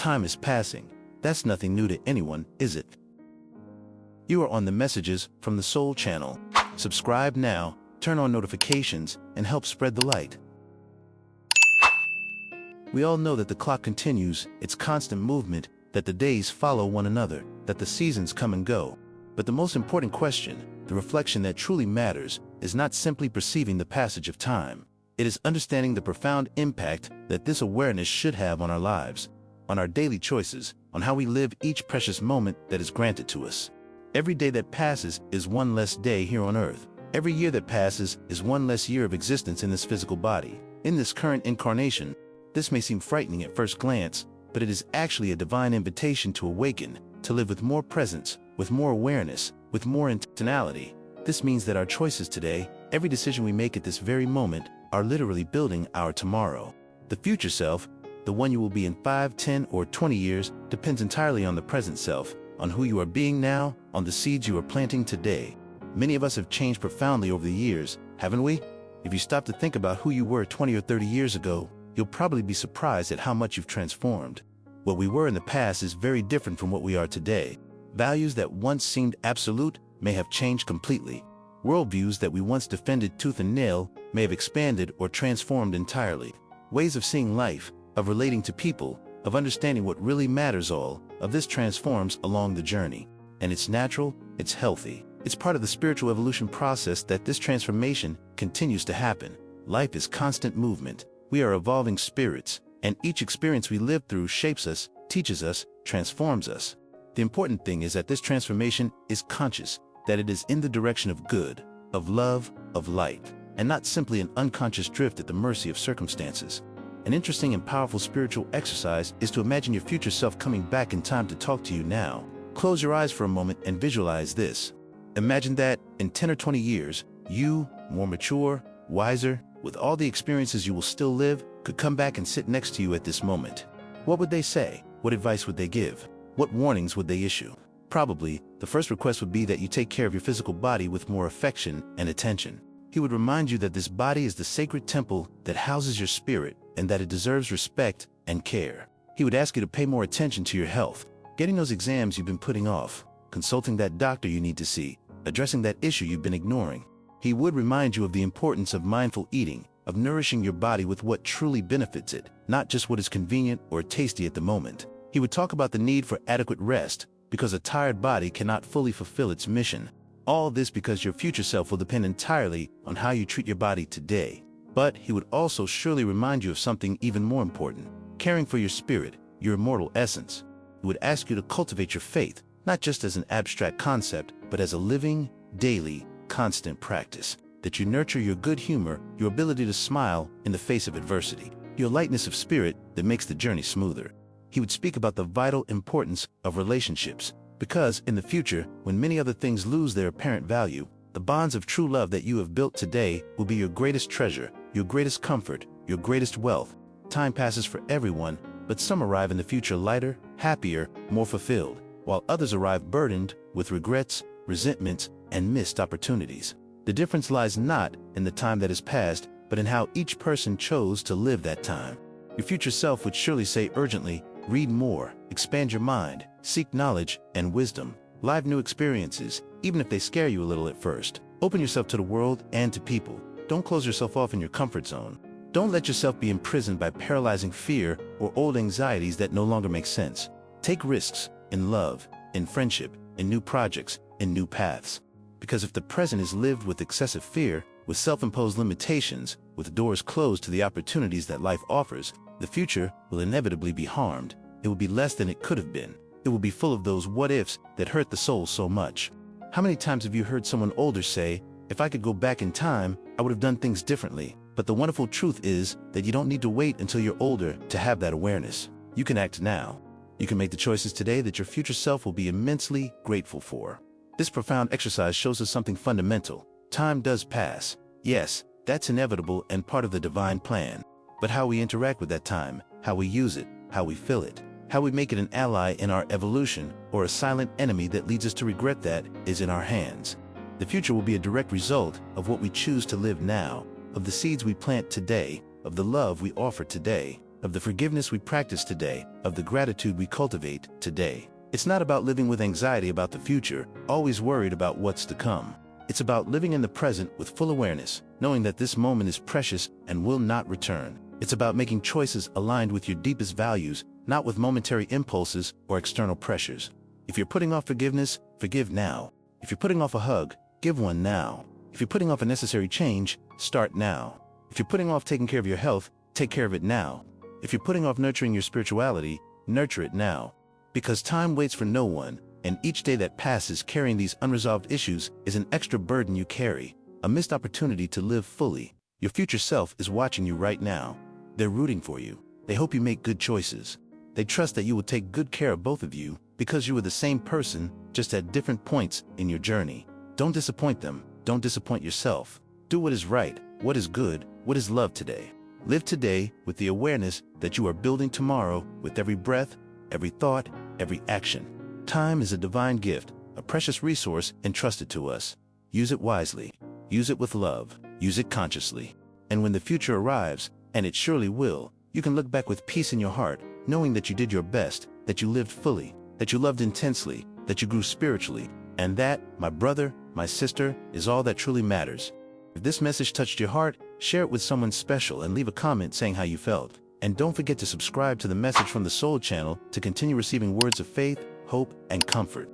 time is passing. That's nothing new to anyone, is it? You are on the Messages from the Soul channel. Subscribe now, turn on notifications, and help spread the light. We all know that the clock continues its constant movement, that the days follow one another, that the seasons come and go. But the most important question, the reflection that truly matters, is not simply perceiving the passage of time. It is understanding the profound impact that this awareness should have on our lives, on our daily choices, on how we live each precious moment that is granted to us. Every day that passes is one less day here on earth. Every year that passes is one less year of existence in this physical body. In this current incarnation, this may seem frightening at first glance, but it is actually a divine invitation to awaken, to live with more presence, with more awareness, with more intentionality. This means that our choices today, every decision we make at this very moment, are literally building our tomorrow. The future self, the one you will be in 5, 10, or 20 years, depends entirely on the present self, on who you are being now, on the seeds you are planting today. Many of us have changed profoundly over the years, haven't we? If you stop to think about who you were 20 or 30 years ago, you'll probably be surprised at how much you've transformed. What we were in the past is very different from what we are today. Values that once seemed absolute may have changed completely. Worldviews that we once defended tooth and nail may have expanded or transformed entirely. Ways of seeing life, of relating to people, of understanding what really matters, all of this transforms along the journey. And it's natural, it's healthy. It's part of the spiritual evolution process that this transformation continues to happen. Life is constant movement. We are evolving spirits, and each experience we live through shapes us, teaches us, transforms us. The important thing is that this transformation is conscious, that it is in the direction of good, of love, of light, and not simply an unconscious drift at the mercy of circumstances. An interesting and powerful spiritual exercise is to imagine your future self coming back in time to talk to you now. Close your eyes for a moment and visualize this. Imagine that, in 10 or 20 years, you, more mature, wiser, with all the experiences you will still live, could come back and sit next to you at this moment. What would they say? What advice would they give? What warnings would they issue? Probably, the first request would be that you take care of your physical body with more affection and attention. He would remind you that this body is the sacred temple that houses your spirit and that it deserves respect and care. He would ask you to pay more attention to your health, getting those exams you've been putting off, consulting that doctor you need to see, addressing that issue you've been ignoring. He would remind you of the importance of mindful eating, of nourishing your body with what truly benefits it, not just what is convenient or tasty at the moment. He would talk about the need for adequate rest, because a tired body cannot fully fulfill its mission. All this because your future self will depend entirely on how you treat your body today. But he would also surely remind you of something even more important: caring for your spirit, your immortal essence. He would ask you to cultivate your faith, not just as an abstract concept, but as a living, daily, constant practice. That you nurture your good humor, your ability to smile in the face of adversity, your lightness of spirit that makes the journey smoother. He would speak about the vital importance of relationships, because in the future, when many other things lose their apparent value, the bonds of true love that you have built today will be your greatest treasure, your greatest comfort, your greatest wealth. Time passes for everyone, but some arrive in the future lighter, happier, more fulfilled, while others arrive burdened with regrets, resentments, and missed opportunities. The difference lies not in the time that has passed, but in how each person chose to live that time. Your future self would surely say urgently, read more, expand your mind, seek knowledge and wisdom, live new experiences, even if they scare you a little at first. Open yourself to the world and to people. Don't close yourself off in your comfort zone. Don't let yourself be imprisoned by paralyzing fear or old anxieties that no longer make sense. Take risks in love, in friendship, in new projects, in new paths. Because if the present is lived with excessive fear, with self-imposed limitations, with doors closed to the opportunities that life offers, the future will inevitably be harmed. It will be less than it could have been. It will be full of those what-ifs that hurt the soul so much. How many times have you heard someone older say, if I could go back in time, I would have done things differently? But the wonderful truth is that you don't need to wait until you're older to have that awareness. You can act now. You can make the choices today that your future self will be immensely grateful for. This profound exercise shows us something fundamental. Time does pass. Yes, that's inevitable and part of the divine plan. But how we interact with that time, how we use it, how we fill it, how we make it an ally in our evolution or a silent enemy that leads us to regret that is in our hands. The future will be a direct result of what we choose to live now, of the seeds we plant today, of the love we offer today. of the forgiveness we practice today, of the gratitude we cultivate today. It's not about living with anxiety about the future, always worried about what's to come. It's about living in the present with full awareness, knowing that this moment is precious and will not return. It's about making choices aligned with your deepest values, not with momentary impulses or external pressures. If you're putting off forgiveness, forgive now. If you're putting off a hug, give one now. If you're putting off a necessary change, start now. If you're putting off taking care of your health, take care of it now. If you're putting off nurturing your spirituality, nurture it now. Because time waits for no one, and each day that passes carrying these unresolved issues is an extra burden you carry, a missed opportunity to live fully. Your future self is watching you right now. They're rooting for you. They hope you make good choices. They trust that you will take good care of both of you because you were the same person, just at different points in your journey. Don't disappoint them. Don't disappoint yourself. Do what is right, what is good, what is love today. Live today with the awareness that you are building tomorrow with every breath, every thought, every action. Time is a divine gift, a precious resource entrusted to us. Use it wisely. Use it with love. Use it consciously. And when the future arrives, and it surely will, you can look back with peace in your heart, knowing that you did your best, that you lived fully, that you loved intensely, that you grew spiritually, and that, my brother, my sister, is all that truly matters. If this message touched your heart, share it with someone special and leave a comment saying how you felt. And don't forget to subscribe to the Message from the Soul channel to continue receiving words of faith, hope, and comfort.